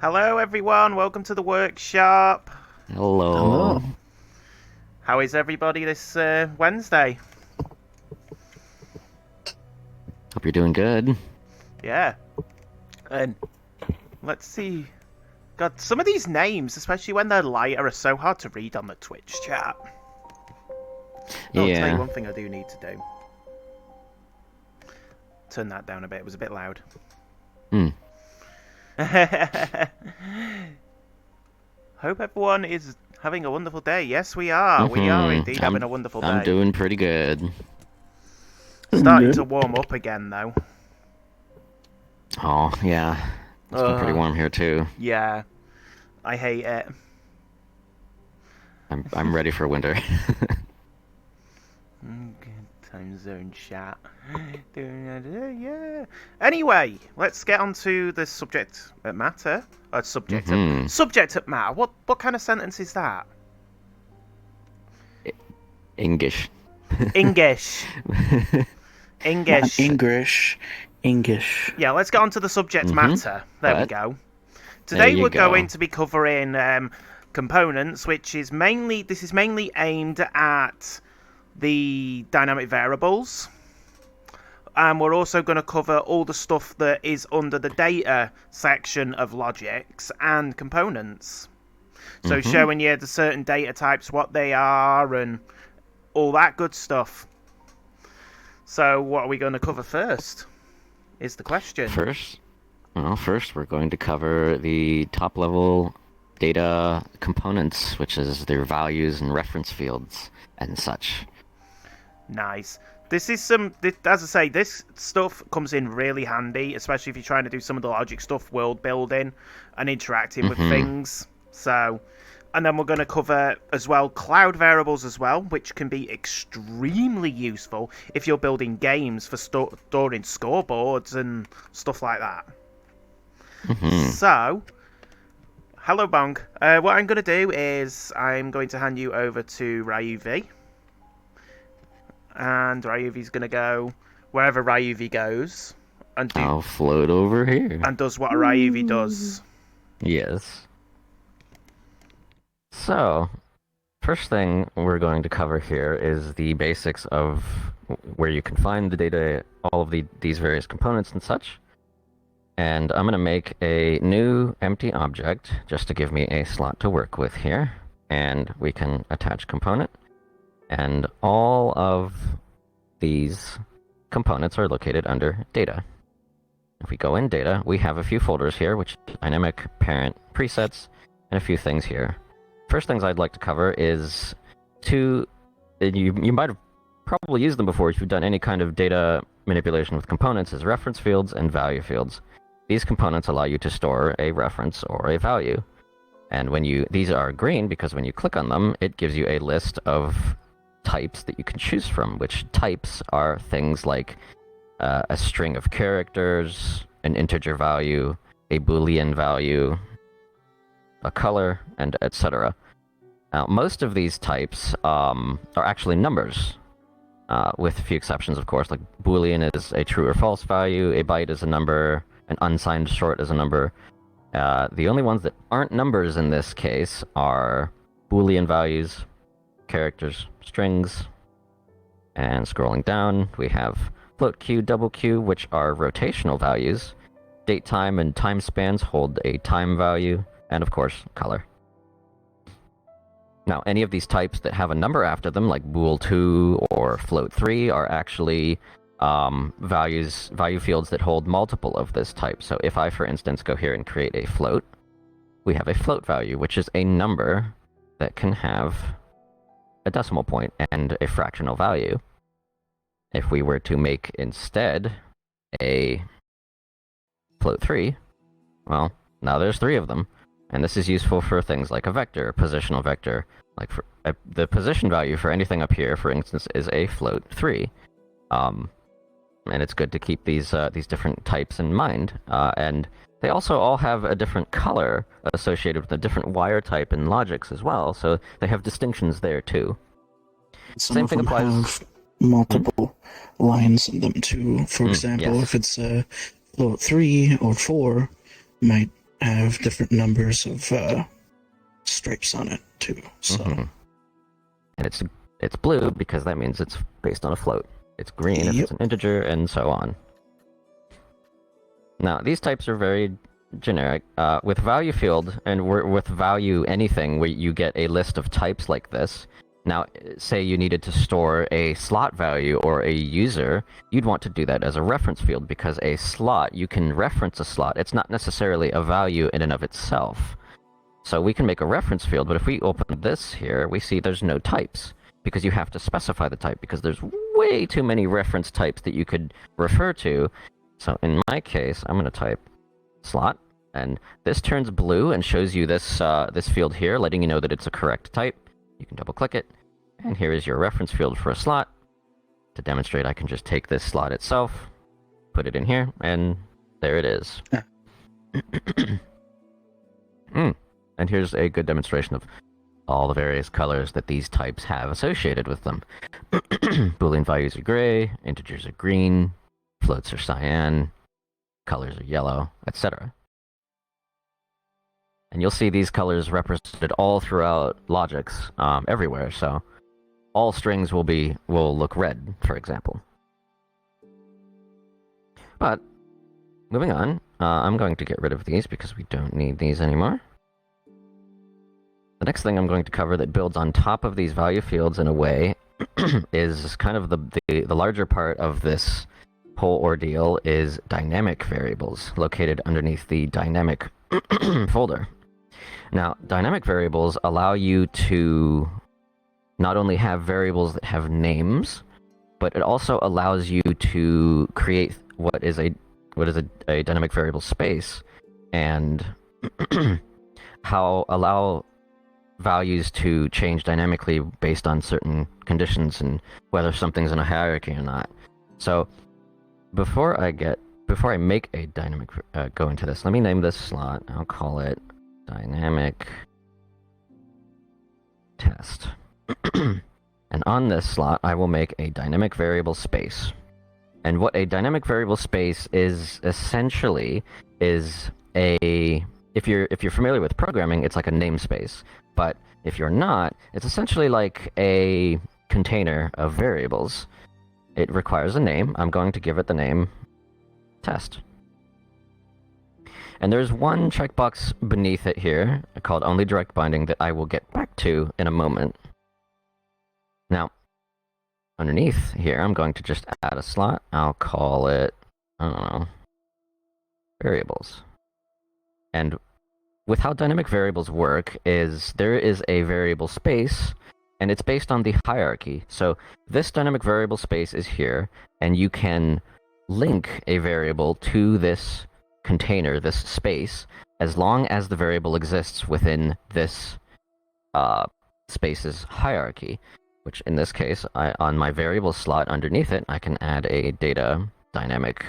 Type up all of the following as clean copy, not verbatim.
Hello, everyone. Welcome to the workshop. Hello. Hello. How is everybody this Wednesday? Hope you're doing good. Yeah. And let's see. God, some of these names, especially when they're lighter, are so hard to read on the Twitch chat. Oh, I'll tell you one thing I do need to do. Turn that down a bit. It was a bit loud. Hope everyone is having a wonderful day. Yes, we are. We are indeed having a wonderful day. I'm doing pretty good. Starting to warm up again, though. Oh, yeah. It's been pretty warm here, too. Yeah. I hate it. I'm ready for winter. Time zone chat. Yeah. Anyway, let's get on to the subject matter. Subject matter. What kind of sentence is that? English. English. English. English. Yeah, let's get on to the subject matter. There we go. There Today you we're go. going to be covering components, which is mainly aimed at the dynamic variables. And we're also going to cover all the stuff that is under the data section of Logix and components. So showing you the certain data types, what they are, and all that good stuff. So what are we going to cover first, is the question. First we're going to cover the top-level data components, which is their values and reference fields and such. Nice. This is as I say, this stuff comes in really handy, especially if you're trying to do some of the logic stuff, world building and interacting with things. So, and then we're going to cover as well cloud variables as well, which can be extremely useful if you're building games for storing scoreboards and stuff like that. So, hello Bong. What I'm going to do is I'm going to hand you over to Ryuvi. And Ryuvi's going to go wherever Ryuvi goes. And I'll float over here. And does what Ryuvi does. Yes. So, first thing we're going to cover here is the basics of where you can find the data, all of these various components and such. And I'm going to make a new empty object just to give me a slot to work with here. And we can attach component. And all of these components are located under data. If we go in data, we have a few folders here, which is dynamic, parent, presets, and a few things here. First things I'd like to cover is you might have probably used them before if you've done any kind of data manipulation with components, is reference fields and value fields. These components allow you to store a reference or a value. And these are green because when you click on them, it gives you a list of types that you can choose from, which types are things like a string of characters, an integer value, a Boolean value, a color, and etc. Now, most of these types are actually numbers, with a few exceptions, of course. Like Boolean is a true or false value, a byte is a number, an unsigned short is a number. The only ones that aren't numbers in this case are Boolean values, characters, strings, and scrolling down, we have float Q, double Q, which are rotational values. Date time and time spans hold a time value, and of course, color. Now, any of these types that have a number after them, like bool2 or float3, are actually value fields that hold multiple of this type. So if I, for instance, go here and create a float, we have a float value, which is a number that can have a decimal point and a fractional value. If we were to make instead a float3, well, now there's 3 of them. And this is useful for things like a vector, a positional vector. Like for the position value for anything up here, for instance, is a float3. And it's good to keep these different types in mind. And they also all have a different color associated with a different wire type in Logix as well, so they have distinctions there too. Same thing applies. Have multiple lines in them too. For example, yes. if it's a float 3 or 4, might have different numbers of stripes on it too. So and it's blue because that means it's based on a float. It's green if it's an integer, and so on. Now these types are very generic. With value field and with value anything, where you get a list of types like this. Now, say you needed to store a slot value or a user, you'd want to do that as a reference field, because a slot, you can reference a slot. It's not necessarily a value in and of itself. So we can make a reference field, but if we open this here, we see there's no types, because you have to specify the type, because there's way too many reference types that you could refer to. So in my case, I'm going to type slot, and this turns blue and shows you this, this field here, letting you know that it's a correct type. You can double click it, and here is your reference field for a slot. To demonstrate, I can just take this slot itself, put it in here, and there it is. And here's a good demonstration of all the various colors that these types have associated with them. Boolean values are gray, integers are green, floats are cyan, colors are yellow, etc. And you'll see these colors represented all throughout Logix, everywhere. So all strings will look red, for example. But moving on, I'm going to get rid of these because we don't need these anymore. The next thing I'm going to cover that builds on top of these value fields in a way is kind of the larger part of this whole ordeal is dynamic variables, located underneath the dynamic folder. Now, dynamic variables allow you to not only have variables that have names, but it also allows you to create what is a dynamic variable space, and allow values to change dynamically based on certain conditions and whether something's in a hierarchy or not. So before I make a dynamic go into this, let me name this slot. I'll call it dynamic test. And on this slot, I will make a dynamic variable space. And what a dynamic variable space is essentially is if you're familiar with programming, it's like a namespace. But if you're not, it's essentially like a container of variables. It requires a name. I'm going to give it the name test. And there's one checkbox beneath it here called only direct binding that I will get back to in a moment. Now, underneath here, I'm going to just add a slot. I'll call it, I don't know, variables. And with how dynamic variables work is there is a variable space, and it's based on the hierarchy. So this dynamic variable space is here, and you can link a variable to this container, this space, as long as the variable exists within this space's hierarchy, which in this case, on my variable slot underneath it, I can add a data dynamic.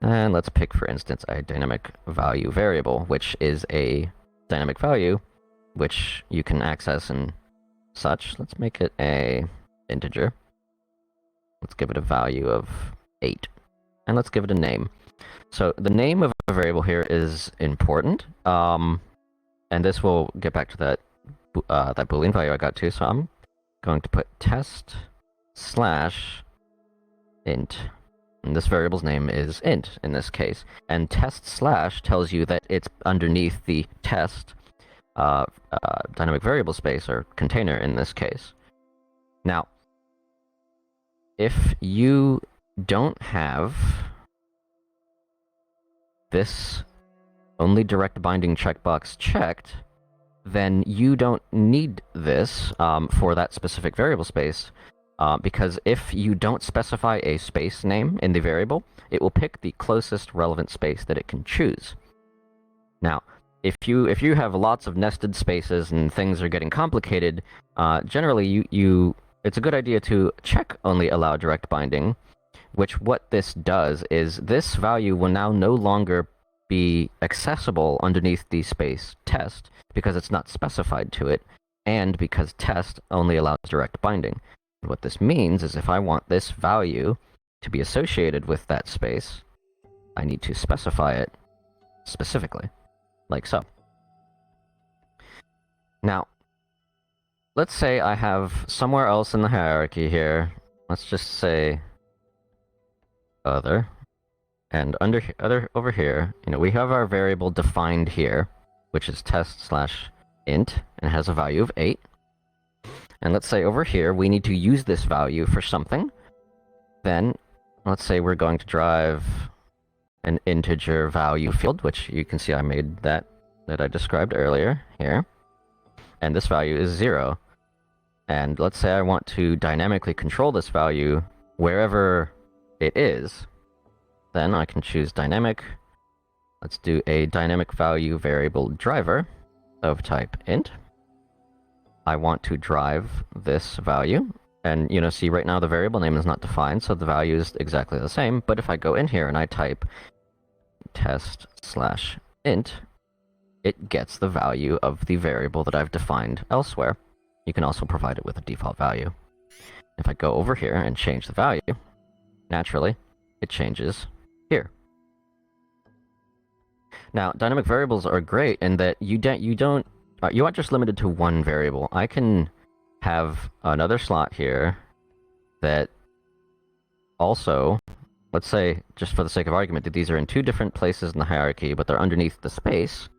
And let's pick, for instance, a dynamic value variable, which is a dynamic value, which you can access and such. Let's make it a integer. Let's give it a value of 8. And let's give it a name. So the name of a variable here is important. And this will get back to that Boolean value I got to. So I'm going to put test / int. And this variable's name is int in this case. And test / tells you that it's underneath the test dynamic variable space, or container in this case. Now, if you don't have this only direct binding checkbox checked, then you don't need this for that specific variable space. Because if you don't specify a space name in the variable, it will pick the closest relevant space that it can choose. Now, if you have lots of nested spaces and things are getting complicated, generally it's a good idea to check only allow direct binding, which what this does is this value will now no longer be accessible underneath the space test because it's not specified to it, and because test only allows direct binding. What this means is if I want this value to be associated with that space, I need to specify it specifically. like so. Now, let's say I have somewhere else in the hierarchy here, let's just say other, and over here, we have our variable defined here, which is test/int, and has a value of 8. And let's say over here, we need to use this value for something. Then, let's say we're going to drive an integer value field, which you can see I made that I described earlier here. And this value is 0. And let's say I want to dynamically control this value wherever it is. Then I can choose dynamic. Let's do a dynamic value variable driver of type int. I want to drive this value. And, see right now the variable name is not defined, so the value is exactly the same. But if I go in here and I type test/int, it gets the value of the variable that I've defined elsewhere. You can also provide it with a default value. If I go over here and change the value, naturally, it changes here. Now, dynamic variables are great in that you aren't just limited to one variable. I can have another slot here that also, let's say, just for the sake of argument, that these are in 2 different places in the hierarchy, but they're underneath the space.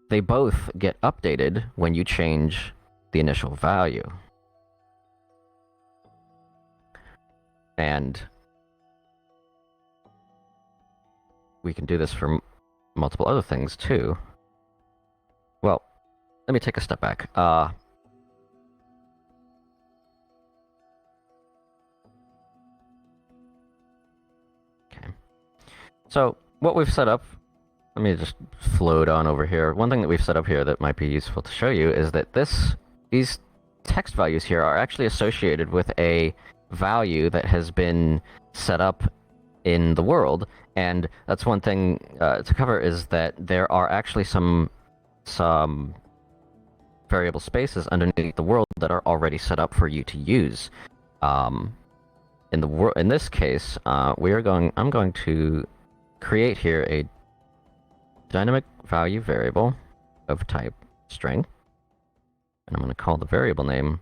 They both get updated when you change the initial value. And we can do this for multiple other things too. Well, let me take a step back. Okay. So what we've set up, let me just float on over here. One thing that we've set up here that might be useful to show you is that these text values here are actually associated with a value that has been set up in the world. And that's one thing to cover, is that there are actually some variable spaces underneath the world that are already set up for you to use. In this case, I'm going to create here a dynamic value variable of type string, and I'm going to call the variable name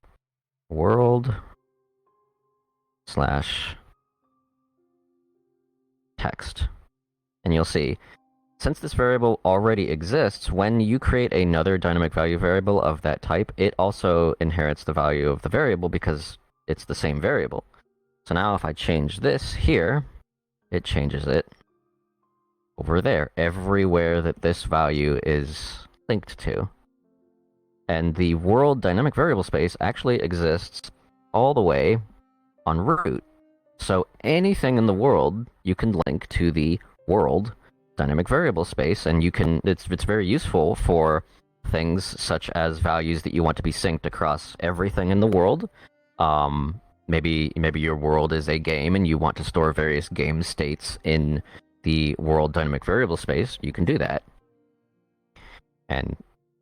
world/text. And you'll see, since this variable already exists, when you create another dynamic value variable of that type, it also inherits the value of the variable because it's the same variable. So now if I change this here, it changes it over there, everywhere that this value is linked to. And the world dynamic variable space actually exists all the way on root. So anything in the world you can link to the world dynamic variable space, and it's very useful for things such as values that you want to be synced across everything in the world. Maybe your world is a game and you want to store various game states in the world dynamic variable space. You can do that. And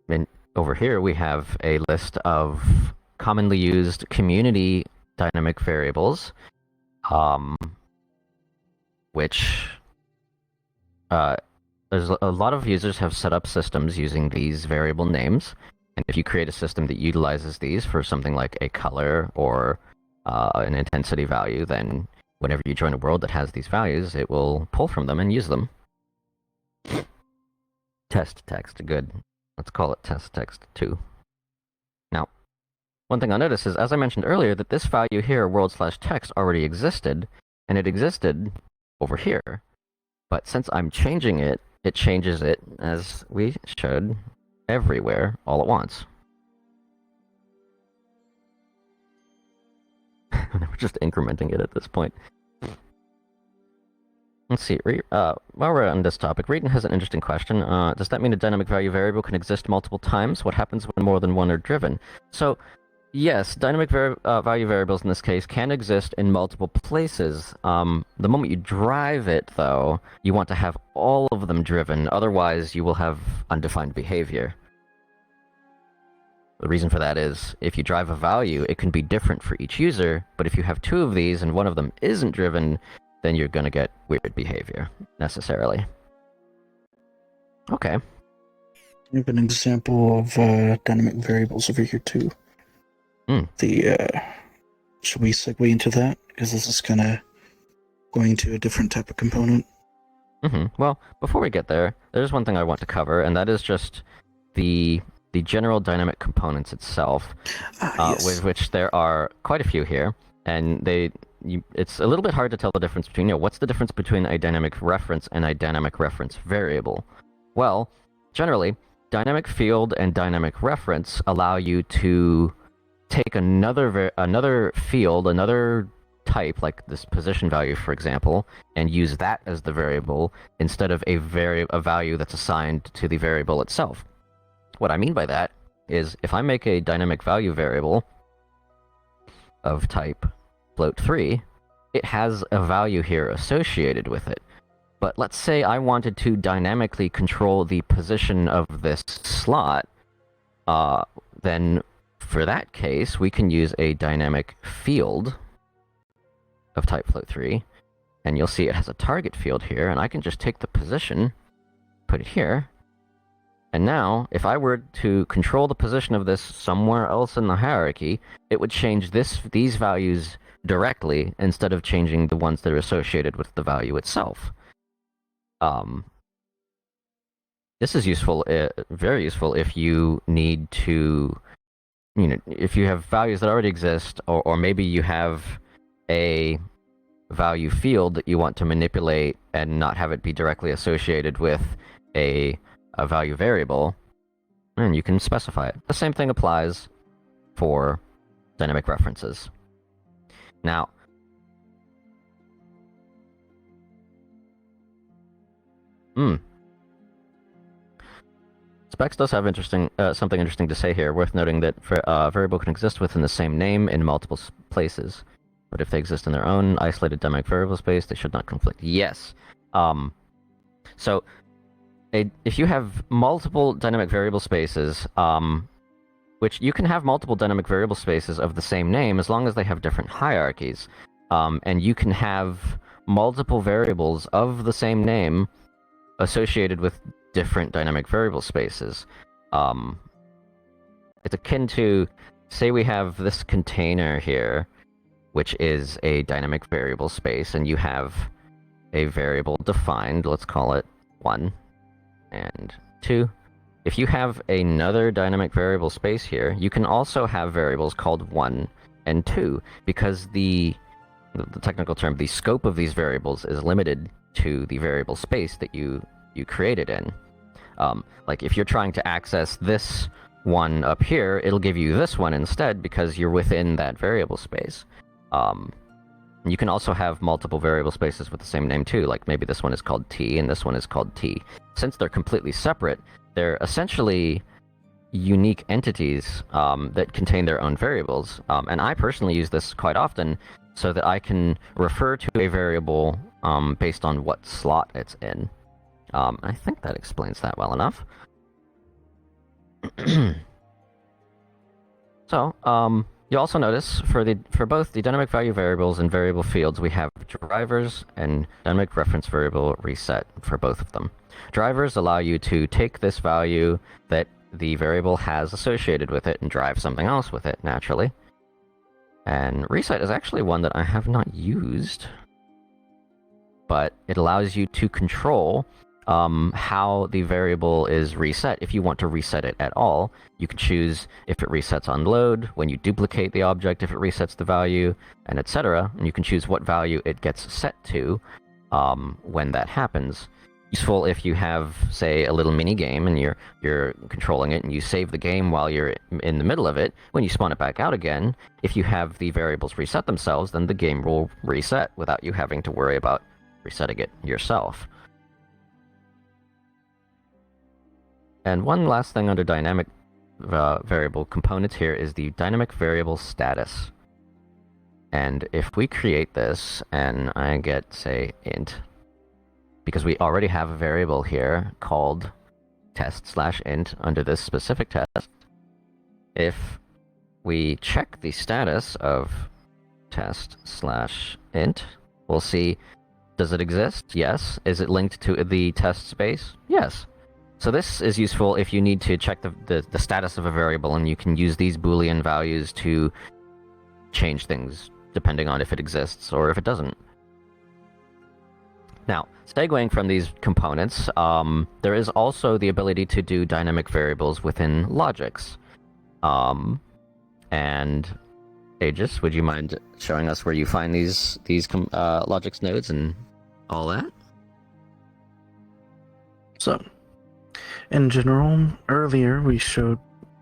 then over here we have a list of commonly used community dynamic variables, which there's a lot of users have set up systems using these variable names. And if you create a system that utilizes these for something like a color or an intensity value, then whenever you join a world that has these values, it will pull from them and use them. Test text, good. Let's call it test text 2. Now, one thing I'll notice is, as I mentioned earlier, that this value here, world/text, already existed, and it existed over here. But since I'm changing it, it changes it, as we showed, everywhere, all at once. We're just incrementing it at this point. Let's see, while we're on this topic, Reading has an interesting question. Does that mean a dynamic value variable can exist multiple times? What happens when more than one are driven? So, yes, dynamic value variables in this case can exist in multiple places. The moment you drive it, though, you want to have all of them driven, otherwise you will have undefined behavior. The reason for that is, if you drive a value, it can be different for each user, but if you have 2 of these and one of them isn't driven, then you're going to get weird behavior, necessarily. Okay. I have an example of dynamic variables over here too. Should we segue into that? Because this is kind of going to a different type of component. Well, before we get there, there's one thing I want to cover, and that is just the general dynamic components itself, Yes. with which there are quite a few here, and it's a little bit hard to tell the difference between, what's the difference between a dynamic reference and a dynamic reference variable? Well, generally, dynamic field and dynamic reference allow you to take another field, another type, like this position value, for example, and use that as the variable instead of a value that's assigned to the variable itself. What I mean by that is if I make a dynamic value variable of type float3, it has a value here associated with it. But let's say I wanted to dynamically control the position of this slot, then for that case, we can use a dynamic field of type float3, and you'll see it has a target field here, and I can just take the position, put it here, and now, if I were to control the position of this somewhere else in the hierarchy, it would change these values directly instead of changing the ones that are associated with the value itself. This is useful, very useful, if you need to, if you have values that already exist, or maybe you have a value field that you want to manipulate and not have it be directly associated with a value variable, and you can specify it. The same thing applies for dynamic references. Now, Specs does have something interesting to say here. Worth noting that a variable can exist within the same name in multiple places, but if they exist in their own isolated dynamic variable space, they should not conflict. Yes. So if you have multiple dynamic variable spaces, which you can have multiple dynamic variable spaces of the same name as long as they have different hierarchies, and you can have multiple variables of the same name associated with different dynamic variable spaces. It's akin to, say we have this container here, which is a dynamic variable space, and you have a variable defined, let's call it 1 and 2. If you have another dynamic variable space here, you can also have variables called 1 and 2, because the technical term, the scope of these variables is limited to the variable space that you created in. Like if you're trying to access this one up here, it'll give you this one instead because you're within that variable space. You can also have multiple variable spaces with the same name too, like maybe this one is called T and this one is called T. Since they're completely separate, they're essentially unique entities that contain their own variables. And I personally use this quite often so that I can refer to a variable based on what slot it's in. I think that explains that well enough. So, you also notice for both the dynamic value variables and variable fields, we have drivers and dynamic reference variable reset for both of them. Drivers allow you to take this value that the variable has associated with it and drive something else with it, naturally. And reset is actually one that I have not used, but it allows you to control how the variable is reset. If you want to reset it at all, you can choose if it resets on load, when you duplicate the object, if it resets the value, and etc. And you can choose what value it gets set to when that happens. Useful if you have, say, a little mini game and you're controlling it and you save the game while you're in the middle of it. When you spawn it back out again, if you have the variables reset themselves, then the game will reset without you having to worry about resetting it yourself. And one last thing under dynamic variable components here is the dynamic variable status. And if we create this and I get, say, int, because we already have a variable here called test/int under this specific test, if we check the status of test/int, we'll see, does it exist? Yes. Is it linked to the test space? Yes. So this is useful if you need to check the status of a variable, and you can use these Boolean values to change things depending on if it exists or if it doesn't. Now, segueing from these components, there is also the ability to do dynamic variables within Logix. And Aegis, would you mind showing us where you find these Logix nodes and all that? So, in general, earlier we showed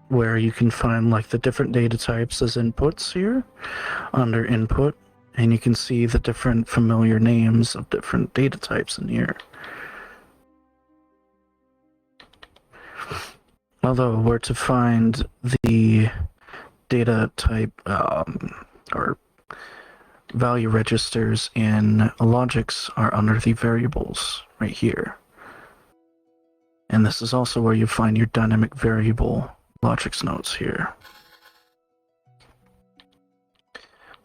where you can find like the different data types as inputs here under input, and you can see the different familiar names of different data types in here. Although we're to find the data type or value registers in Logix are under the variables right here. And this is also where you find your dynamic variable Logix nodes here.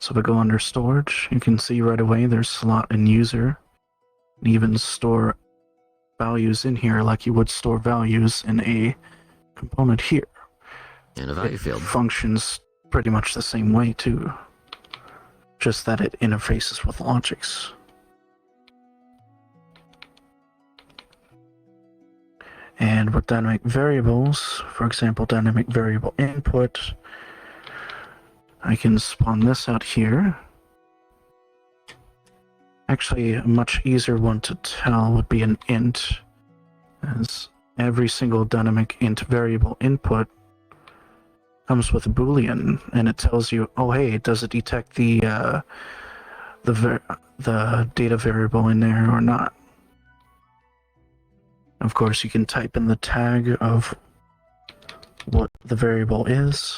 So if we go under storage, you can see right away there's slot and user. And even store values in here like you would store values in a component here. In a value field. Functions pretty much the same way too. Just that it interfaces with Logix. And with dynamic variables, for example, dynamic variable input, I can spawn this out here. Actually, a much easier one to tell would be an int, as every single dynamic int variable input comes with a Boolean, and it tells you, oh hey, does it detect the data variable in there or not? Of course, you can type in the tag of what the variable is,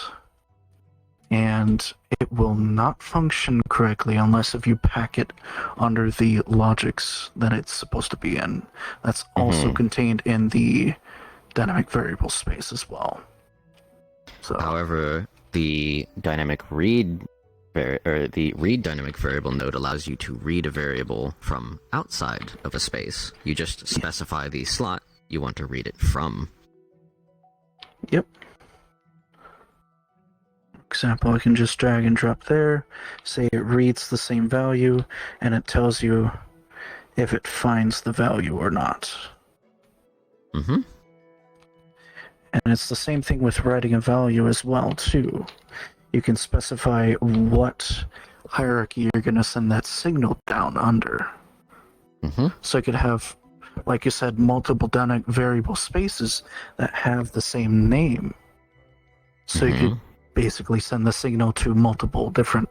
and it will not function correctly unless if you pack it under the Logix that it's supposed to be in. That's also contained in the dynamic variable space as well. So, however, the dynamic read the read dynamic variable node allows you to read a variable from outside of a space. You just specify the slot you want to read it from. Yep. For example, I can just drag and drop there, say it reads the same value, and it tells you if it finds the value or not. Mm-hmm. And it's the same thing with writing a value as well, too. You can specify what hierarchy you're going to send that signal down under. Mm-hmm. So you could have, like you said, multiple dynamic variable spaces that have the same name. So you could basically send the signal to multiple different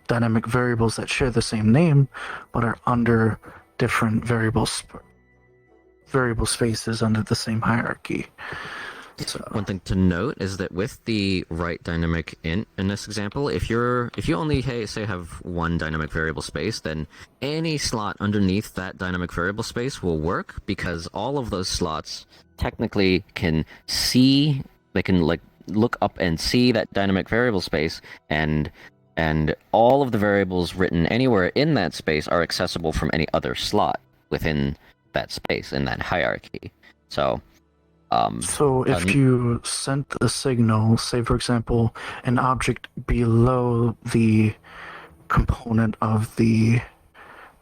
dynamic variables that share the same name, but are under different variable spaces under the same hierarchy. So. One thing to note is that with the write dynamic int in this example, if you only say have one dynamic variable space, then any slot underneath that dynamic variable space will work, because all of those slots technically can see, they can like look up and see that dynamic variable space, and all of the variables written anywhere in that space are accessible from any other slot within that space in that hierarchy. So if you sent the signal, say for example, an object below the component of the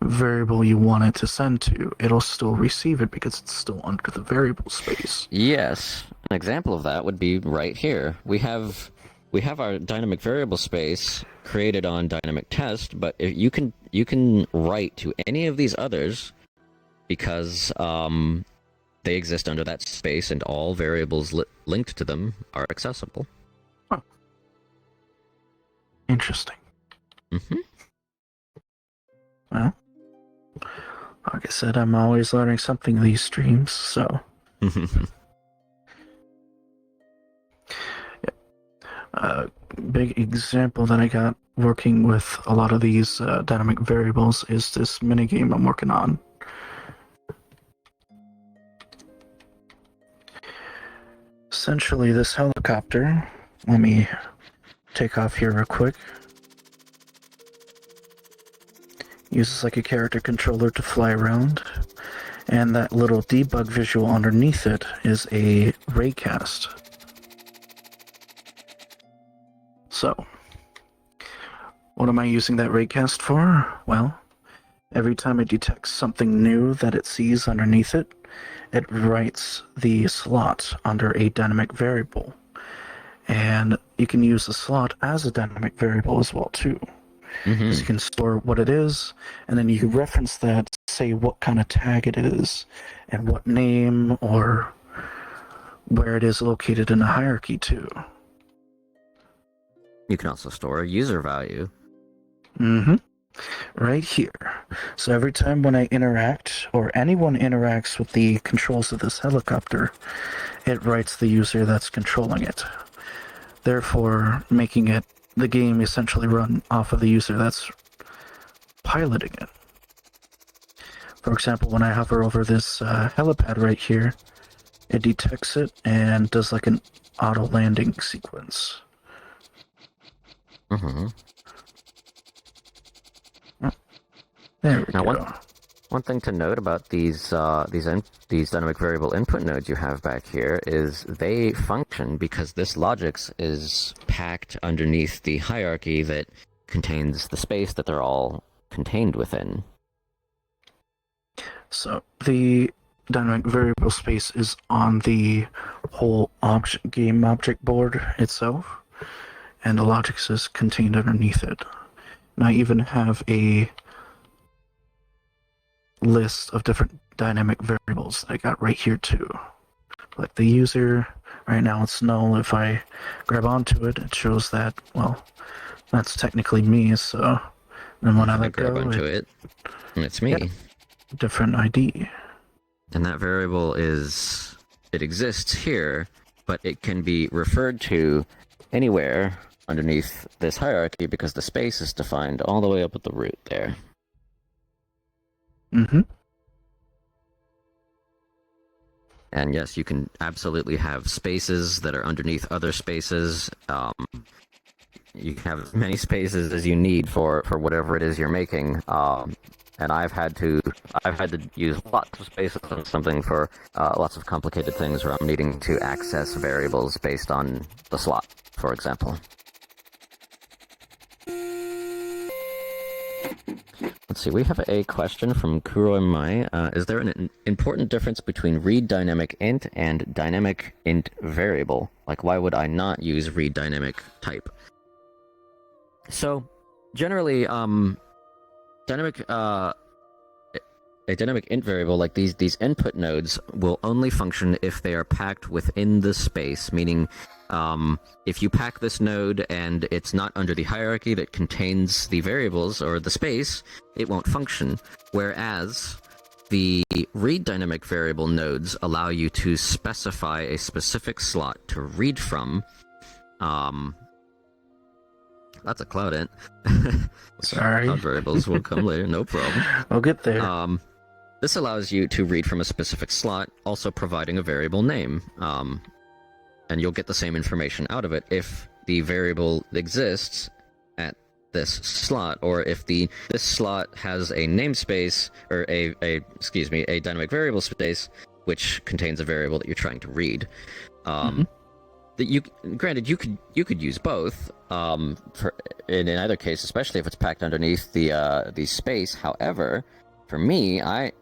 variable you want it to send to, it'll still receive it because it's still under the variable space. Yes, an example of that would be right here. We have our dynamic variable space created on dynamic test, but if you can write to any of these others because they exist under that space, and all variables linked to them are accessible. Huh. Interesting. Mm-hmm. Well, like I said, I'm always learning something these streams, so... Big example that I got working with a lot of these dynamic variables is this minigame I'm working on. Essentially, this helicopter, let me take off here real quick, uses like a character controller to fly around, And that little debug visual underneath it is a raycast. So, what am I using that raycast for? Well, every time it detects something new that it sees underneath it, it writes the slot under a dynamic variable. And you can use the slot as a dynamic variable as well, too. Mm-hmm. So you can store what it is, and then you can reference that, say what kind of tag it is, and what name, or where it is located in the hierarchy, too. You can also store a user value. Mm-hmm. Right here. So every time when I interact, or anyone interacts with the controls of this helicopter, it writes the user that's controlling it. Therefore, making it the game essentially run off of the user that's piloting it. For example, when I hover over this helipad right here, it detects it and does like an auto landing sequence. Mm-hmm. There we Now, go. One thing to note about these dynamic variable input nodes you have back here is they function because this Logix is packed underneath the hierarchy that contains the space that they're all contained within. So the dynamic variable space is on the whole game object board itself, and the Logix is contained underneath it. And I even have a list of different dynamic variables that I got right here too. Like the user, right now it's null. If I grab onto it, it shows that, well, that's technically me, so then when I let grab go, onto it, and it's me. Yeah. Different ID. And that variable it exists here, but it can be referred to anywhere underneath this hierarchy because the space is defined all the way up at the root there. Mm-hmm. And yes, you can absolutely have spaces that are underneath other spaces. You can have as many spaces as you need for whatever it is you're making. And I've had to use lots of spaces on something for lots of complicated things where I'm needing to access variables based on the slot, for example. Let's see, we have a question from Kuroi Mai. Is there an important difference between read dynamic int and dynamic int variable? Like, why would I not use read dynamic type? So, generally, a dynamic int variable, like these input nodes, will only function if they are packed within the space, meaning if you pack this node and it's not under the hierarchy that contains the variables or the space, it won't function. Whereas the read dynamic variable nodes allow you to specify a specific slot to read from. That's a cloud int. Sorry. Cloud variables will come later, no problem. I'll get there. This allows you to read from a specific slot, also providing a variable name. And you'll get the same information out of it if the variable exists at this slot, or if this slot has a namespace, or a dynamic variable space, which contains a variable that you're trying to read. Granted, you could use both. In either case, especially if it's packed underneath the space. However, for me, I've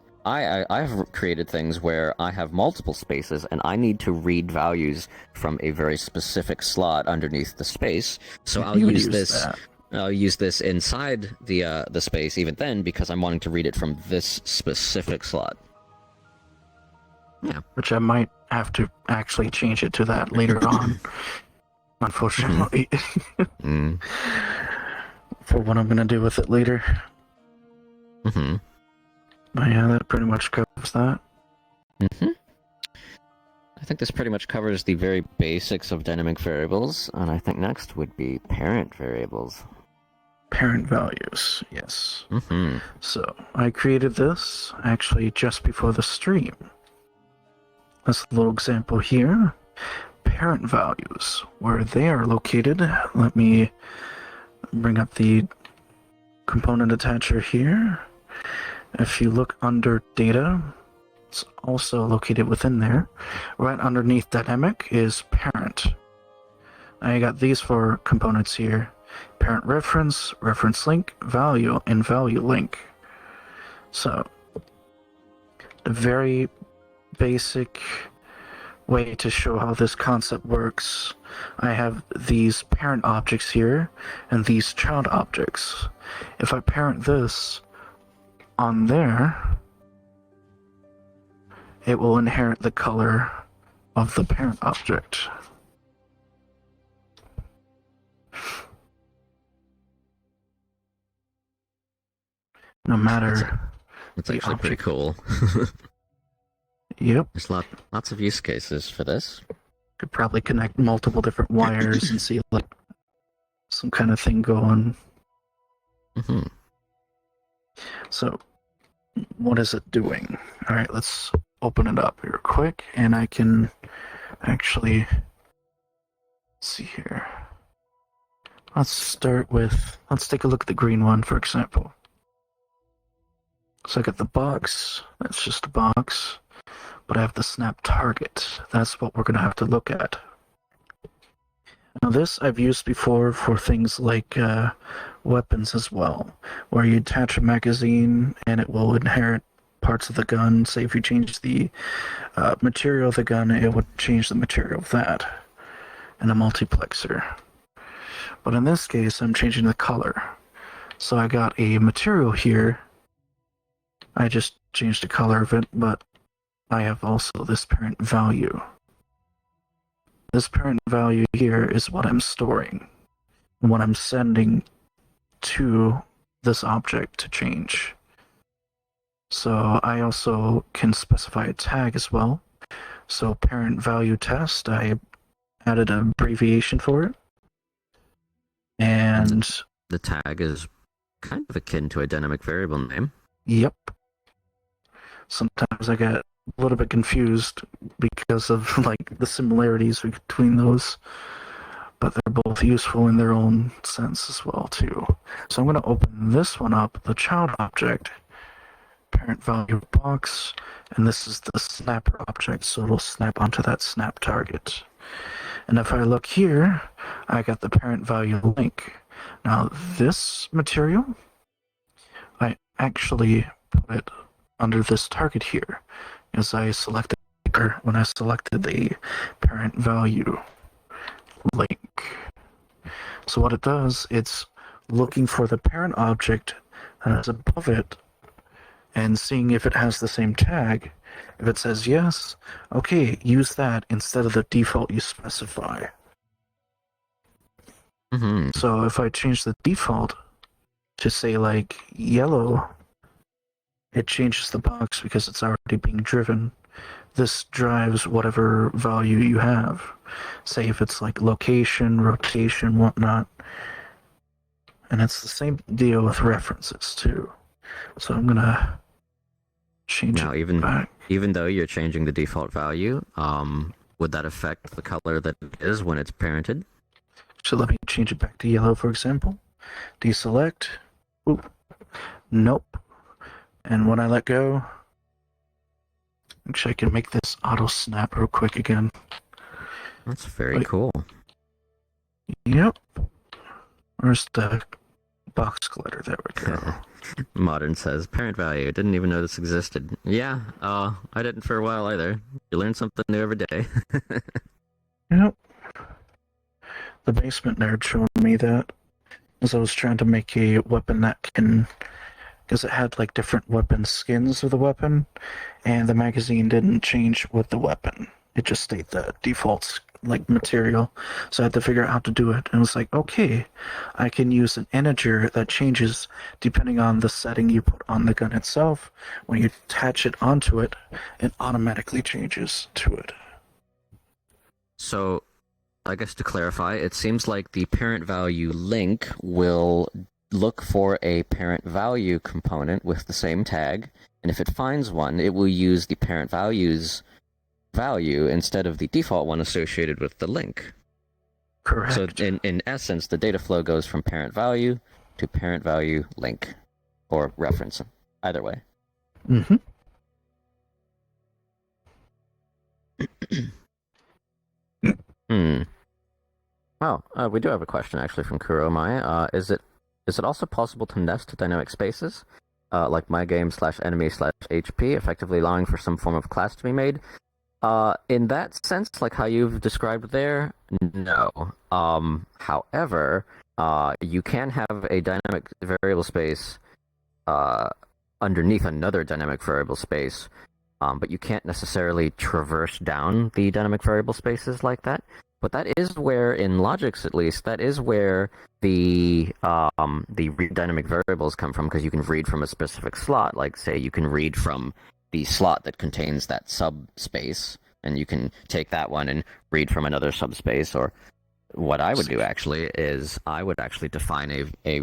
created things where I have multiple spaces and I need to read values from a very specific slot underneath the space. So I'll use this. I'll use this inside the space even then because I'm wanting to read it from this specific slot. Yeah. Which I might have to actually change it to that later on. Unfortunately. For what I'm gonna do with it later. Mm-hmm. But yeah, that pretty much covers that. Mm-hmm. I think this pretty much covers the very basics of dynamic variables, and I think next would be parent variables. Parent values, yes. Mm-hmm. So, I created this actually just before the stream. This little example here. Parent values, where they are located. Let me bring up the component attacher here. If you look under data, It's also located within there. Right underneath dynamic is parent. I got these four components here: parent reference, reference link, value, and value link. So, the very basic way to show how this concept works, I have these parent objects here and these child objects. If I parent this on there, it will inherit the color of the parent object. No matter That's the actually pretty object. cool. Yep. There's lots of use cases for this. Could probably connect multiple different wires and see like some kind of thing going. Hmm. So, what is it doing? All right, let's open it up here quick, and I can actually see here. Let's take a look at the green one, for example. So I got the box. That's just a box. But I have the snap target. That's what we're going to have to look at. Now this I've used before for things like weapons as well, where you attach a magazine and it will inherit parts of the gun. Say if you change the material of the gun, it would change the material of that in a multiplexer. But in this case, I'm changing the color. So I got a material here. I just changed the color of it, but I have also this parent value. This parent value here is what I'm storing, and what I'm sending to this object to change. So I also can specify a tag as well. So parent value test, I added an abbreviation for it. And the tag is kind of akin to a dynamic variable name. Yep. Sometimes I get a little bit confused because of like the similarities between those, but they're both useful in their own sense as well too. So I'm going to open this one up, the child object, parent value box, and this is the snapper object, so it'll snap onto that snap target. And if I look here, I got the parent value link. Now this material, I actually put it under this target here, as I selected, or when I selected the parent value link. So what it does, it's looking for the parent object that is above it and seeing if it has the same tag. If it says yes, okay, use that instead of the default you specify. Mm-hmm. So if I change the default to say like yellow, it changes the box because it's already being driven. This drives whatever value you have. Say if it's like location, rotation, whatnot. And it's the same deal with references too. So I'm gonna change now, it back. Even though you're changing the default value, would that affect the color that it is when it's parented? So let me change it back to yellow, for example. Deselect. Oop. Nope. And when I let go, actually I can make this auto snap real quick again. That's very cool. Yep. Where's the box glitter? There we go. Modern says, parent value, didn't even know this existed. Yeah, I didn't for a while either. You learn something new every day. Yep. The basement nerd showed me that as I was trying to make a weapon that can, because it had like different weapon skins of the weapon, and the magazine didn't change with the weapon. It just stayed the default like material. So I had to figure out how to do it. And it was like, okay, I can use an integer that changes depending on the setting you put on the gun itself. When you attach it onto it, it automatically changes to it. So, I guess to clarify, it seems like the parent value link will look for a parent value component with the same tag, and if it finds one, it will use the parent value's value instead of the default one associated with the link. Correct. So in essence, the data flow goes from parent value to parent value link, or reference, either way. Mm-hmm. Hmm. Oh, we do have a question actually from Kuromai. Is it also possible to nest dynamic spaces, like my game slash enemy slash HP, effectively allowing for some form of class to be made? In that sense, like how you've described there, no. However, you can have a dynamic variable space underneath another dynamic variable space, but you can't necessarily traverse down the dynamic variable spaces like that. But that is where, in Logix at least, that is where the read dynamic variables come from, because you can read from a specific slot. Like, say, you can read from the slot that contains that subspace, and you can take that one and read from another subspace. Or what I would do actually is I would actually define a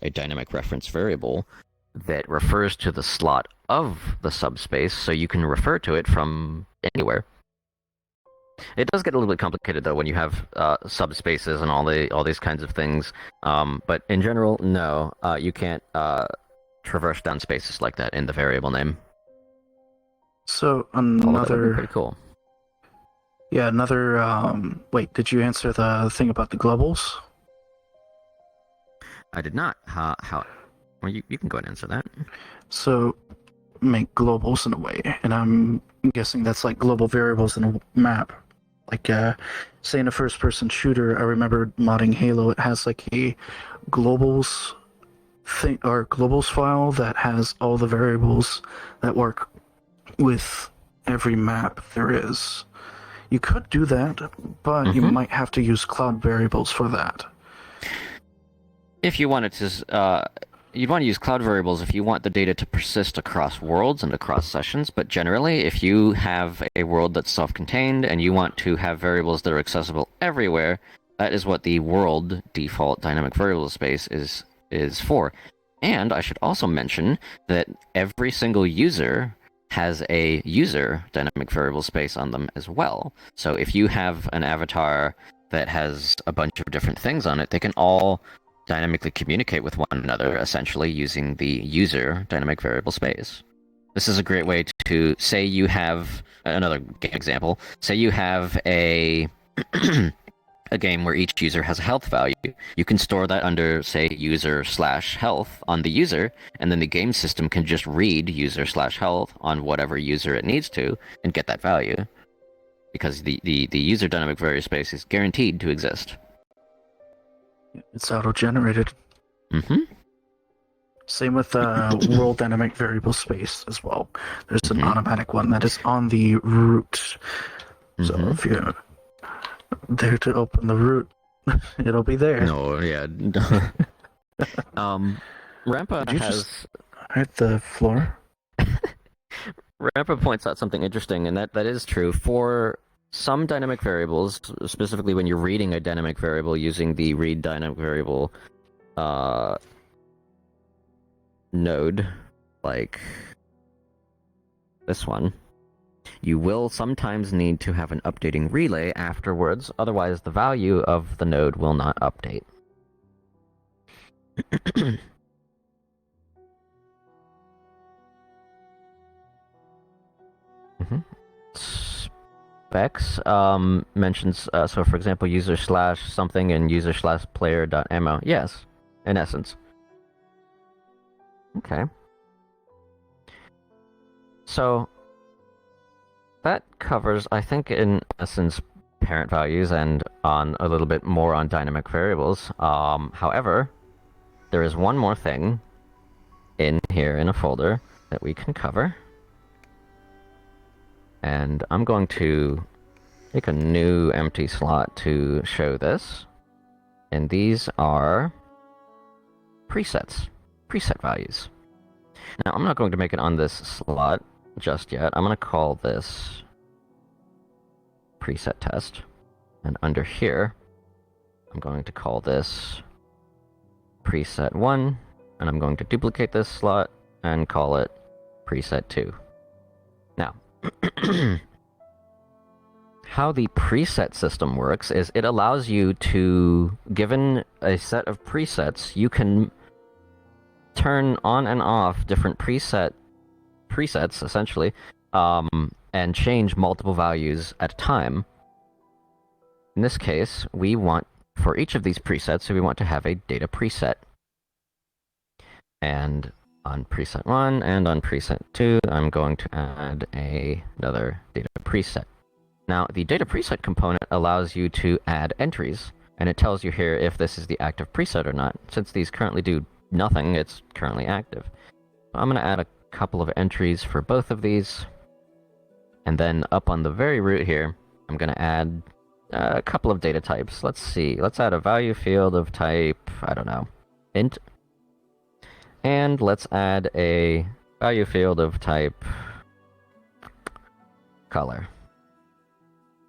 dynamic reference variable that refers to the slot of the subspace, so you can refer to it from anywhere. It does get a little bit complicated though when you have subspaces and all these kinds of things. But in general, no, you can't traverse down spaces like that in the variable name. So Although that would be another, pretty cool. yeah, another. Wait, did you answer the thing about the globals? I did not. Well, you can go ahead and answer that. So make globals in a way, and I'm guessing that's like global variables in a map. Like, say in a first-person shooter, I remember modding Halo. It has like a globals thing or globals file that has all the variables that work with every map there is. You could do that, but you might have to use cloud variables for that. If you wanted to, you'd want to use cloud variables if you want the data to persist across worlds and across sessions, but generally, if you have a world that's self-contained and you want to have variables that are accessible everywhere, that is what the world default dynamic variable space is for. And I should also mention that every single user has a user dynamic variable space on them as well. So if you have an avatar that has a bunch of different things on it, they can all dynamically communicate with one another, essentially using the user dynamic variable space. This is a great way to say you have another game example. Say you have a a game where each user has a health value. You can store that under, say, user/health on the user, and then the game system can just read user/health on whatever user it needs to and get that value, because the user dynamic variable space is guaranteed to exist. It's auto-generated. Same with world dynamic variable space as well. There's an automatic one that is on the root. So if you're there to open the root, it'll be there. No, yeah. Rampa Did you has... just hit the floor? Rampa points out something interesting, and that is true. For some dynamic variables, specifically when you're reading a dynamic variable using the read dynamic variable node, like this one, you will sometimes need to have an updating relay afterwards, otherwise the value of the node will not update. Specs mentions, so for example, user/something and user/player.ammo. Yes, in essence. Okay. So that covers, I think, in essence, parent values and on a little bit more on dynamic variables. However, there is one more thing in here in a folder that we can cover. And I'm going to make a new empty slot to show this. And these are presets, preset values. Now, I'm not going to make it on this slot just yet. I'm going to call this preset test. And under here, I'm going to call this preset 1. And I'm going to duplicate this slot and call it preset 2. Now, how the preset system works is it allows you to, given a set of presets, you can turn on and off different presets, essentially, and change multiple values at a time. In this case, we want, for each of these presets, so we want to have a data preset. And on preset 1 and on preset 2, I'm going to add another data preset. Now, the data preset component allows you to add entries, and it tells you here if this is the active preset or not. Since these currently do nothing, it's currently active. I'm going to add a couple of entries for both of these, and then up on the very root here, I'm going to add a couple of data types. Let's see, let's add a value field of type, I don't know, int. And let's add a value field of type color.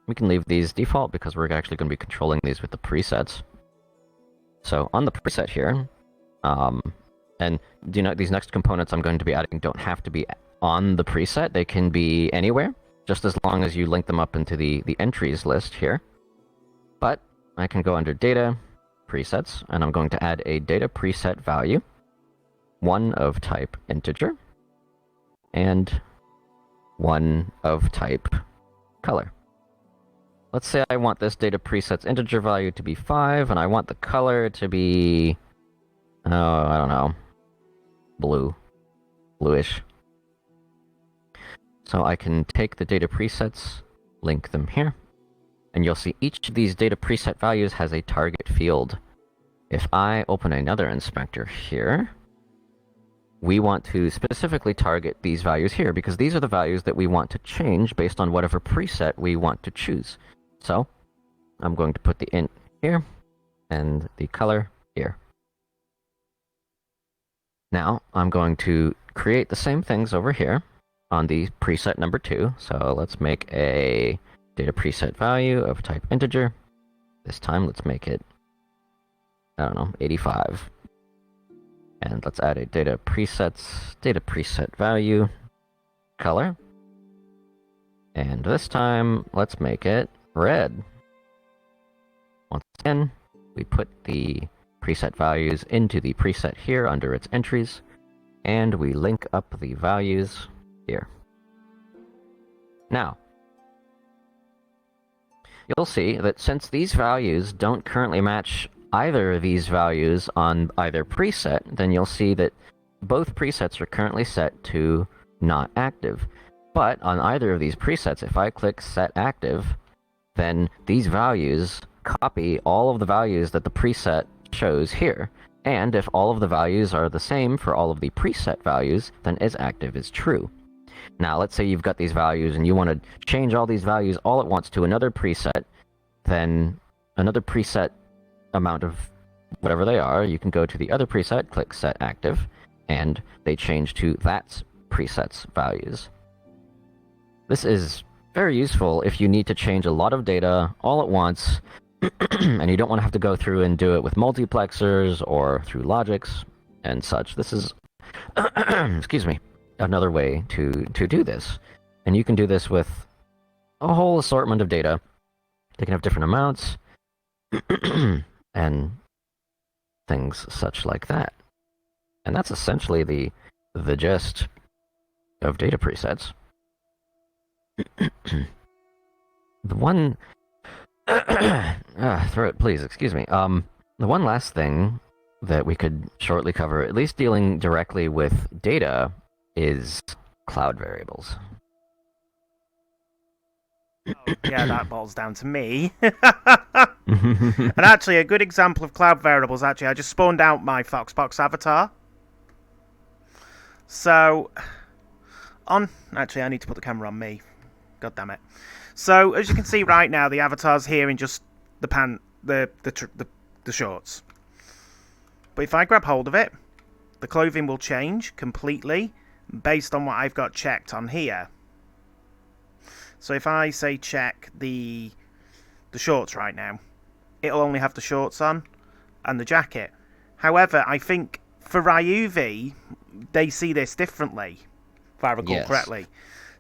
We can leave these default because we're actually going to be controlling these with the presets. So on the preset here, and do you know these next components I'm going to be adding don't have to be on the preset. They can be anywhere, just as long as you link them up into the entries list here. But I can go under data, presets, and I'm going to add a data preset value. One of type integer, and one of type color. Let's say I want this data preset's integer value to be 5, and I want the color to be, I don't know, bluish. So I can take the data presets, link them here, and you'll see each of these data preset values has a target field. If I open another inspector here, we want to specifically target these values here, because these are the values that we want to change based on whatever preset we want to choose. So, I'm going to put the int here, and the color here. Now, I'm going to create the same things over here on the preset number 2. So let's make a data preset value of type integer. This time, let's make it, I don't know, 85. And let's add a data preset value, color. And this time, let's make it red. Once again, we put the preset values into the preset here under its entries, and we link up the values here. Now, you'll see that since these values don't currently match either of these values on either preset, then you'll see that both presets are currently set to not active. But on either of these presets, if I click set active, then these values copy all of the values that the preset shows here. And if all of the values are the same for all of the preset values, then is active is true. Now, let's say you've got these values and you want to change all these values all at once to another preset, then another preset amount of whatever they are, you can go to the other preset, click set active, and they change to that preset's values. This is very useful if you need to change a lot of data all at once, and you don't want to have to go through and do it with multiplexers or through Logix and such. This is, excuse me, another way to do this. And you can do this with a whole assortment of data. They can have different amounts, and things such like that. And that's essentially the gist of data presets. The one throat, please, excuse me. The one last thing that we could shortly cover, at least dealing directly with data, is cloud variables. Oh, yeah, that boils down to me. And actually, a good example of cloud variables, actually, I just spawned out my Foxbox avatar. So, actually, I need to put the camera on me. God damn it. So, as you can see right now, the avatar's here in just the shorts. But if I grab hold of it, the clothing will change completely based on what I've got checked on here. So if I say check the shorts right now, it'll only have the shorts on and the jacket. However, I think for Ryuvi, they see this differently, if I recall correctly.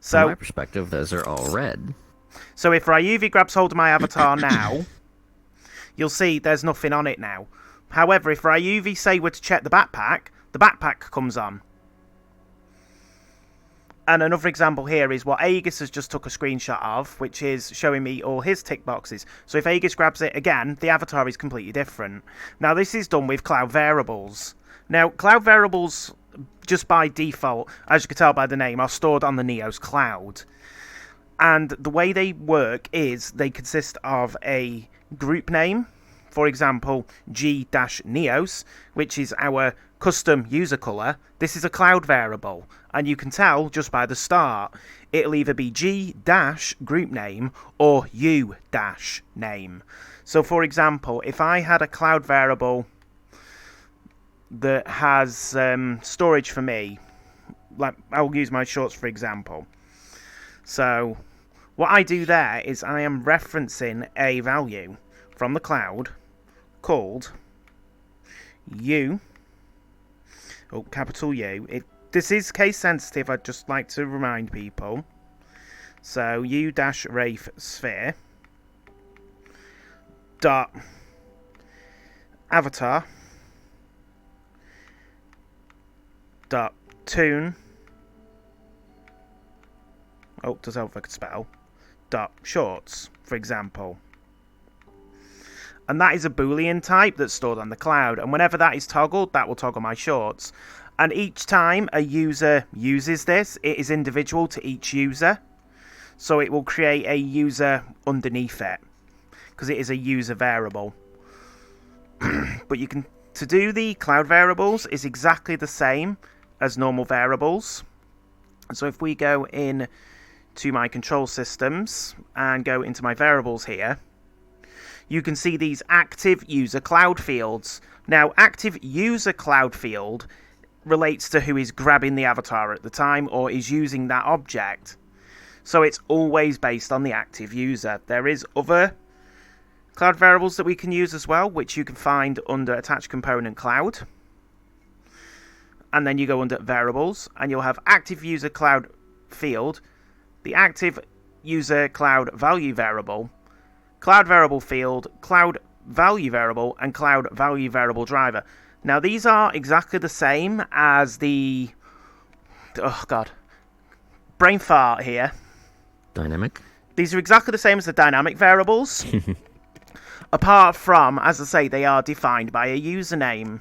So, from my perspective, those are all red. So if Ryuvi grabs hold of my avatar now, you'll see there's nothing on it now. However, if Ryuvi say were to check the backpack comes on. And another example here is what Aegis has just took a screenshot of, which is showing me all his tick boxes. So if Aegis grabs it again, the avatar is completely different. Now this is done with cloud variables. Now cloud variables, just by default, as you can tell by the name, are stored on the Neos cloud. And the way they work is they consist of a group name, for example, G-Neos, which is our custom user color. This is a cloud variable, and you can tell just by the start. It'll either be G-group name or U-name. So for example, if I had a cloud variable that has storage for me, like I'll use my shorts for example. So what I do there is I am referencing a value from the cloud called U, capital U. This is case sensitive, I'd just like to remind people. So U-Wraith sphere dot avatar dot tune, does help if I could spell, dot shorts, for example. And that is a Boolean type that's stored on the cloud, and whenever that is toggled, that will toggle my shorts. And each time a user uses this, it is individual to each user, so it will create a user underneath it, because it is a user variable. But you can, to do the cloud variables is exactly the same as normal variables. So if we go in to my control systems and go into my variables here, you can see these active user cloud fields. Now, active user cloud field relates to who is grabbing the avatar at the time or is using that object. So it's always based on the active user. There is other cloud variables that we can use as well, which you can find under attached component cloud. And then you go under variables and you'll have active user cloud field, the active user cloud value variable, cloud variable field, cloud value variable, and cloud value variable driver. Now these are exactly the same as the, brain fart here. Dynamic? These are exactly the same as the dynamic variables. Apart from, as I say, they are defined by a username.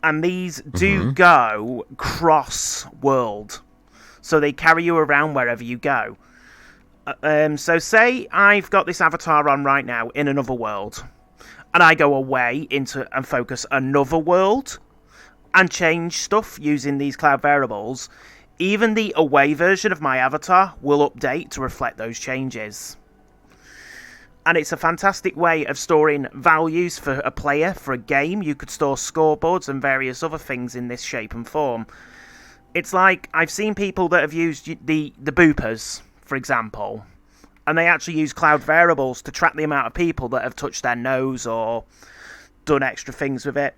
And these do go cross-world. So they carry you around wherever you go. So say I've got this avatar on right now in another world. And I go away into and focus another world. And change stuff using these cloud variables. Even the away version of my avatar will update to reflect those changes. And it's a fantastic way of storing values for a player, for a game. You could store scoreboards and various other things in this shape and form. It's like, I've seen people that have used the boopers, for example, and they actually use cloud variables to track the amount of people that have touched their nose or done extra things with it.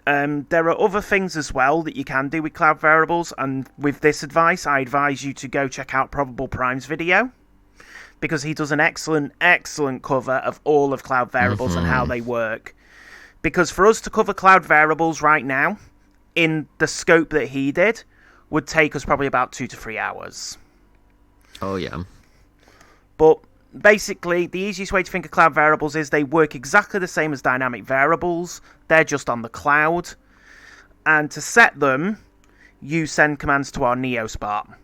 There are other things as well that you can do with cloud variables, and with this advice, I advise you to go check out Probable Prime's video, because he does an excellent cover of all of cloud variables and how they work. Because for us to cover cloud variables right now, in the scope that he did, would take us probably about 2 to 3 hours. Oh, yeah. But basically, the easiest way to think of cloud variables is they work exactly the same as dynamic variables. They're just on the cloud. And to set them, you send commands to our NeoSpot.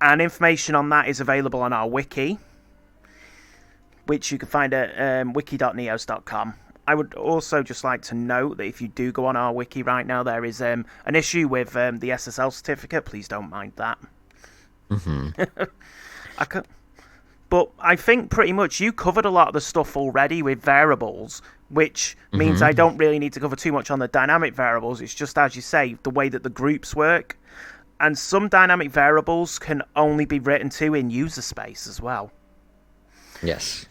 And information on that is available on our wiki, which you can find at wiki.neos.com. I would also just like to note that if you do go on our wiki right now, there is an issue with the SSL certificate. Please don't mind that. But I think pretty much you covered a lot of the stuff already with variables, which means I don't really need to cover too much on the dynamic variables. It's just, as you say, the way that the groups work. And some dynamic variables can only be written to in user space as well. Yes.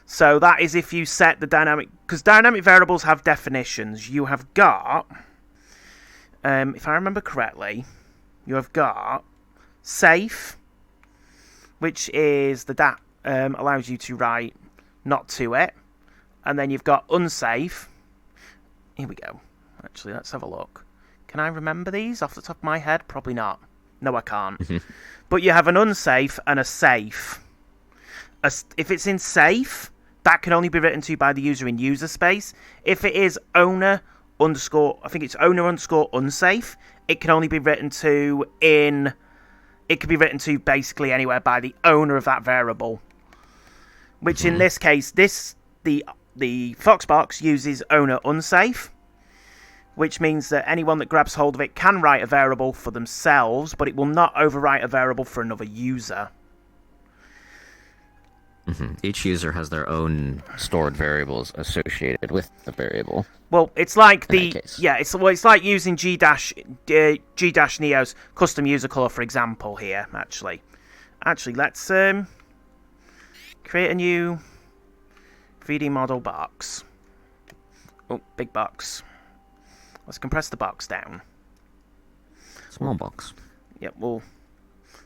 So that is if you set the dynamic... Because dynamic variables have definitions. You have got... if I remember correctly, you have got safe, which is that allows you to write not to it. And then you've got unsafe. Here we go. Actually, let's have a look. Can I remember these off the top of my head? Probably not. No, I can't. But you have an unsafe and a safe. If it's in safe, that can only be written to by the user in user space. If it is owner underscore, I think it's owner underscore unsafe, it can only be written to in... It can be written to basically anywhere by the owner of that variable. Which in this case, the Foxbox uses owner unsafe, which means that anyone that grabs hold of it can write a variable for themselves, but it will not overwrite a variable for another user. Each user has their own stored variables associated with the variable. Well, it's like it's like using G Neo's custom user color, for example. Here, actually, let's create a new 3D model box. Oh, big box. Let's compress the box down. Small box. Yep, we'll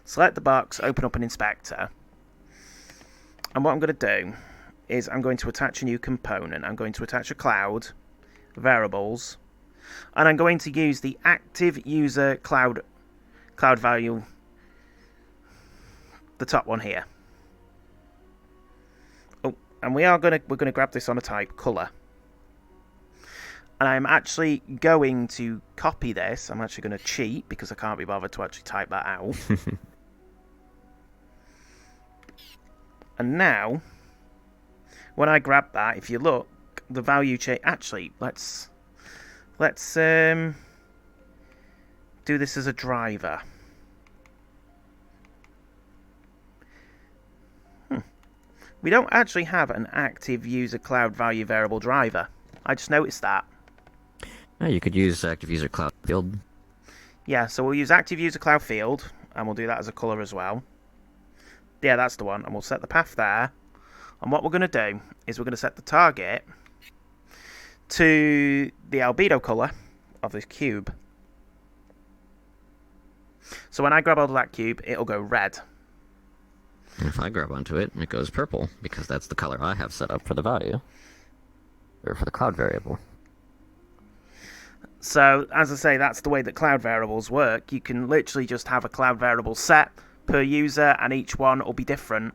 select the box, open up an inspector. And what I'm going to do is I'm going to attach a new component. I'm going to attach a cloud, variables, and I'm going to use the active user cloud value, the top one here. Oh, and we're going to grab this on a type color. And I'm actually going to copy this. I'm actually going to cheat because I can't be bothered to actually type that out. And now, when I grab that, if you look, the value change. Actually, let's do this as a driver. We don't actually have an active user cloud value variable driver. I just noticed that. Yeah, you could use active user cloud field. Yeah, so we'll use active user cloud field, and we'll do that as a color as well. Yeah, that's the one, and we'll set the path there. And what we're going to do is we're going to set the target to the albedo color of this cube. So when I grab hold of that cube, it'll go red. And if I grab onto it, it goes purple, because that's the color I have set up for the value. Or for the cloud variable. So, as I say, that's the way that cloud variables work. You can literally just have a cloud variable set per user, and each one will be different.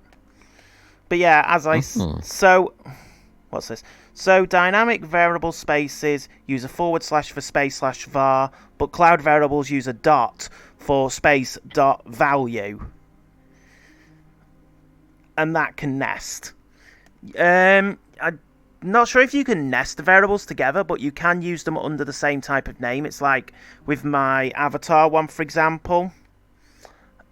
But yeah, as I... So, what's this? So, dynamic variable spaces use a / for space / var, but cloud variables use a dot for space dot value. And that can nest. I'm not sure if you can nest the variables together, but you can use them under the same type of name. It's like with my avatar one, for example.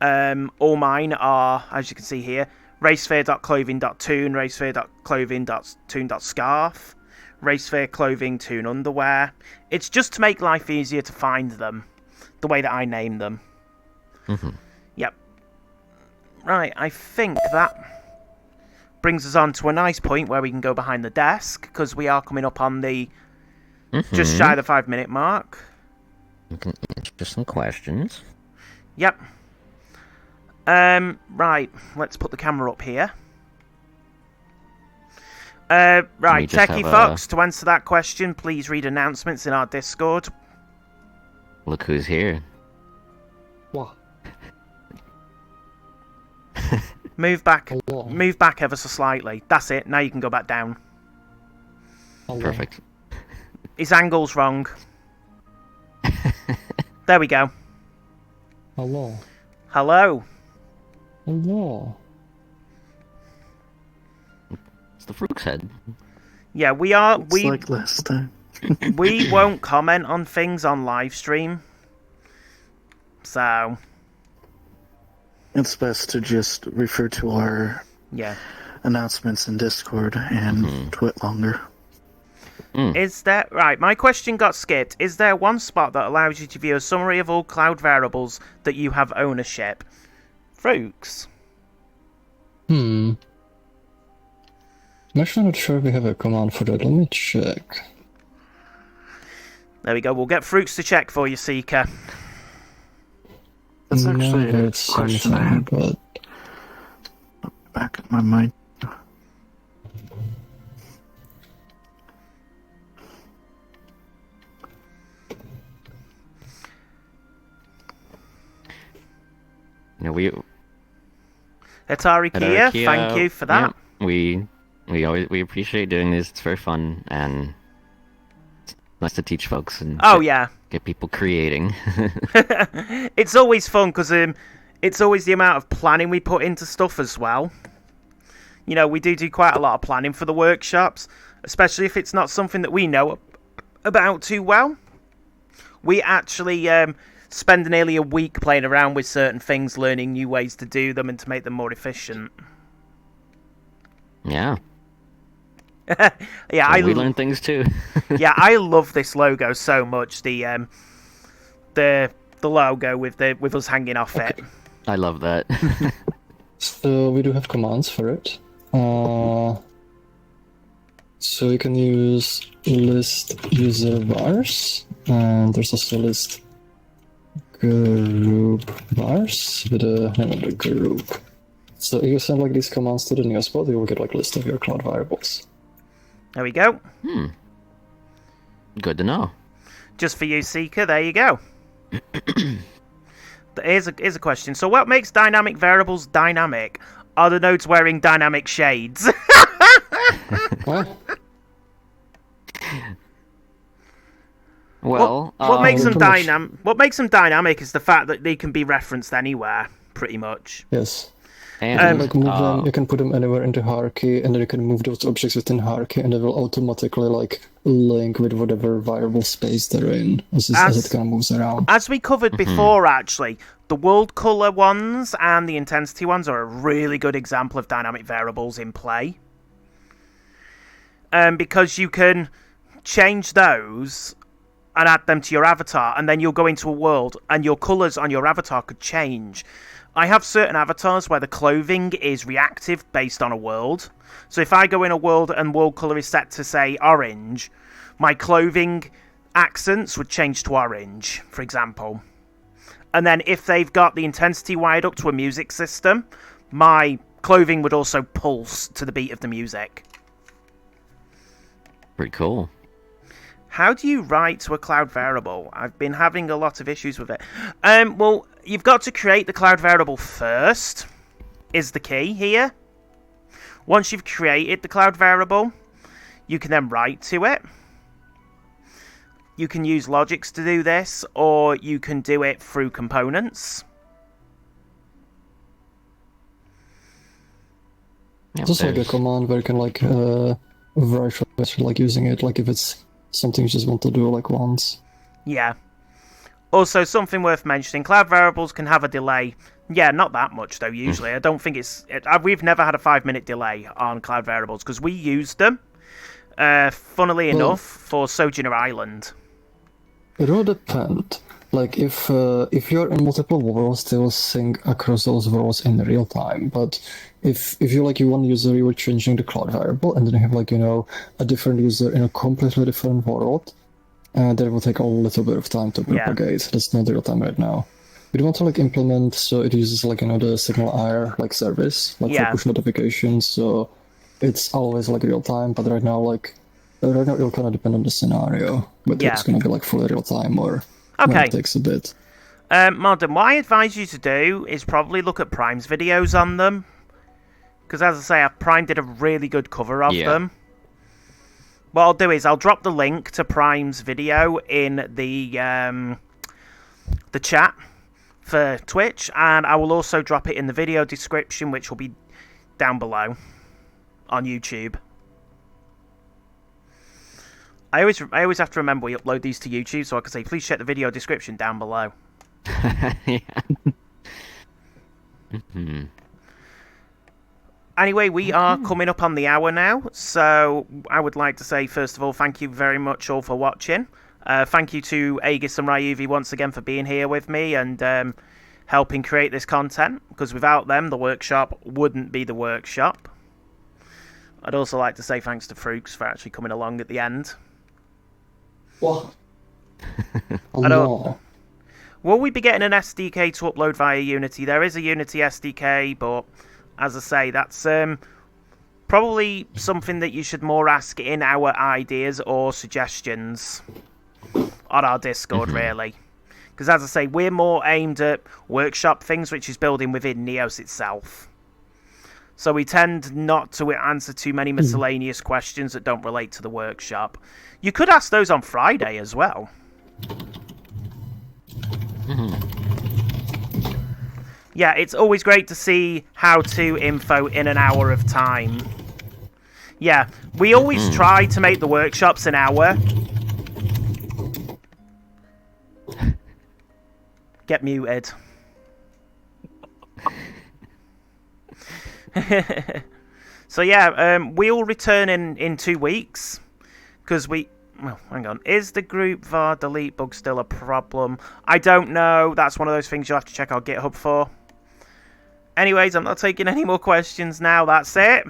All mine are, as you can see here, racesphere.clothing.toon, racesphere.clothing.toon.scarf, racesphere clothing toon underwear. It's just to make life easier to find them, the way that I name them. Yep. Right, I think that brings us on to a nice point where we can go behind the desk, because we are coming up on the just shy of the 5-minute mark. You can answer some questions. Yep. Right, let's put the camera up here. Right, Techie Fox, to answer that question, please read announcements in our Discord. Look who's here. What? Move back. Hello. Move back ever so slightly. That's it. Now you can go back down. Hello. Perfect. His angle's wrong. There we go. Hello. Hello. Hello. It's the Fruit's head. Yeah, we are. It's like last time. We won't comment on things on live stream. So. It's best to just refer to our announcements in Discord and twit longer. Is there... Right, my question got skipped. Is there one spot that allows you to view a summary of all cloud variables that you have ownership? Frooks? I'm actually not sure we have a command for that. Let me check. There we go. We'll get Frooks to check for you, Seeker. That's actually No, a it's question I had but back in my mind. we Atari at Kia, Kia, thank you for that. Yeah, we appreciate doing this. It's very fun and it's nice to teach folks and Oh yeah, get people creating. it's always fun because it's always the amount of planning we put into stuff as well. You know, we do quite a lot of planning for the workshops, especially if it's not something that we know about too well. We actually spend nearly a week playing around with certain things, learning new ways to do them and to make them more efficient. Yeah. Yeah, So we learn things too. Yeah, I love this logo so much. The logo with us hanging off it. I love that. So we do have commands for it. So you can use list user vars, and there's also list group vars with a name of the group. So if you send like these commands to the new spot, you will get like a list of your cloud variables. There we go. Good to know. Just for you, Seeker. There you go. Here's a question. So what makes dynamic variables dynamic? Are the nodes wearing dynamic shades? Well, Well, what makes them pretty much. What makes them dynamic is the fact that they can be referenced anywhere, pretty much. yes. and Like move them, you can put them anywhere into hierarchy, and then you can move those objects within hierarchy, and it will automatically like link with whatever variable space they're in as it kind of moves around. As we covered before, actually, the world color ones and the intensity ones are a really good example of dynamic variables in play. Because you can change those and add them to your avatar, and then you'll go into a world, and your colors on your avatar could change. I have certain avatars where the clothing is reactive based on a world. So if I go in a world and world color is set to, say, orange, my clothing accents would change to orange, for example. And then if they've got the intensity wired up to a music system, my clothing would also pulse to the beat of the music. pretty cool. How do you write to a cloud variable? I've been having a lot of issues with it. Well, you've got to create the cloud variable first, is the key here. Once you've created the cloud variable, you can then write to it. You can use Logix to do this, or you can do it through components. Yeah, It's also like a there's- command where you can like vary from like using it, like if it's something you just want to do like once. Yeah. Also, something worth mentioning, cloud variables can have a delay. Yeah, not that much, though, usually. I don't think we've never had a 5-minute delay on cloud variables, because we used them, funnily enough, for Sojourner Island. It will depend. Like if you're in multiple worlds, they will sync across those worlds in real time. But if you like one user, you are changing the cloud variable, and then you have like a different user in a completely different world, that will take a little bit of time to propagate. That's not real time right now. We do want to like implement so it uses like the Signal IR like service like for push notifications, so it's always like real time. But right now it'll kind of depend on the scenario, whether it's gonna be like fully real time or. Okay. It takes a bit. Modern, what I advise you to do is probably look at Prime's videos on them. Because as I say, Prime did a really good cover of them. What I'll do is I'll drop the link to Prime's video in the chat for Twitch, and I will also drop it in the video description, which will be down below on YouTube. I always have to remember we upload these to YouTube, so I can say, please check the video description down below. Yeah. Anyway, we are coming up on the hour now, so I would like to say, first of all, thank you very much all for watching. Thank you to Aegis and Ryuvi once again for being here with me and helping create this content, because without them, the workshop wouldn't be the workshop. I'd also like to say thanks to Frooks for actually coming along at the end. What? Oh, I don't- no. Will we be getting an SDK to upload via Unity? There is a Unity SDK, but as I say, that's probably something that you should more ask in our ideas or suggestions on our Discord, really. Because as I say, we're more aimed at workshop things, which is building within Neos itself. So we tend not to answer too many miscellaneous questions that don't relate to the workshop. You could ask those on Friday as well. Yeah, it's always great to see how-to info in an hour of time. Yeah, we always try to make the workshops an hour. Get muted. So yeah, we'll return in 2 weeks. Because well, hang on. Is the group var delete bug still a problem? I don't know. That's one of those things you'll have to check our GitHub for. Anyways, I'm not taking any more questions now. That's it.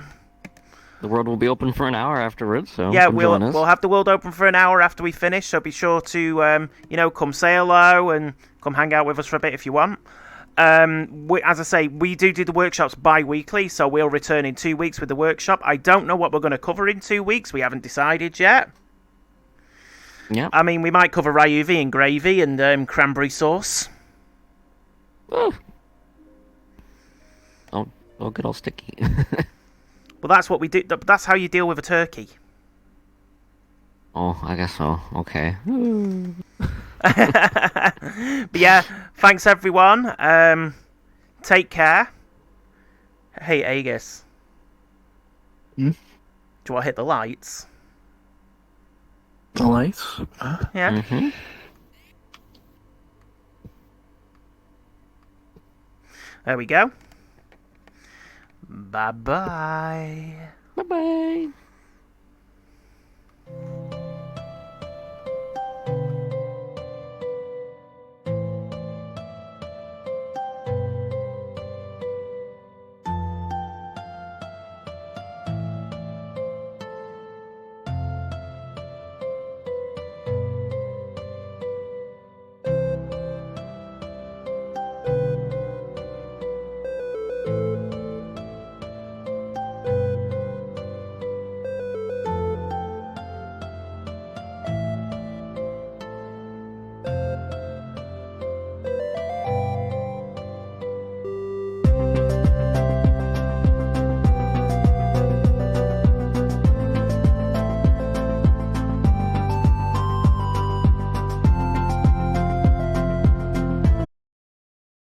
The world will be open for an hour afterwards, so yeah, come join us. we'll have the world open for an hour after we finish. So be sure to come say hello and come hang out with us for a bit if you want. As I say, we do the workshops bi-weekly, so we'll return in 2 weeks with the workshop. I don't know what we're going to cover in 2 weeks. We haven't decided yet. Yeah. I mean, we might cover Ryuvi and gravy and cranberry sauce. Oh, oh, good old sticky. Well, that's what we do. That's how you deal with a turkey. Oh, I guess so. Okay. But yeah, thanks everyone. Take care. Hey, Aegis. Do you want to hit the lights? The lights? Yeah. There we go. Bye-bye. Bye-bye.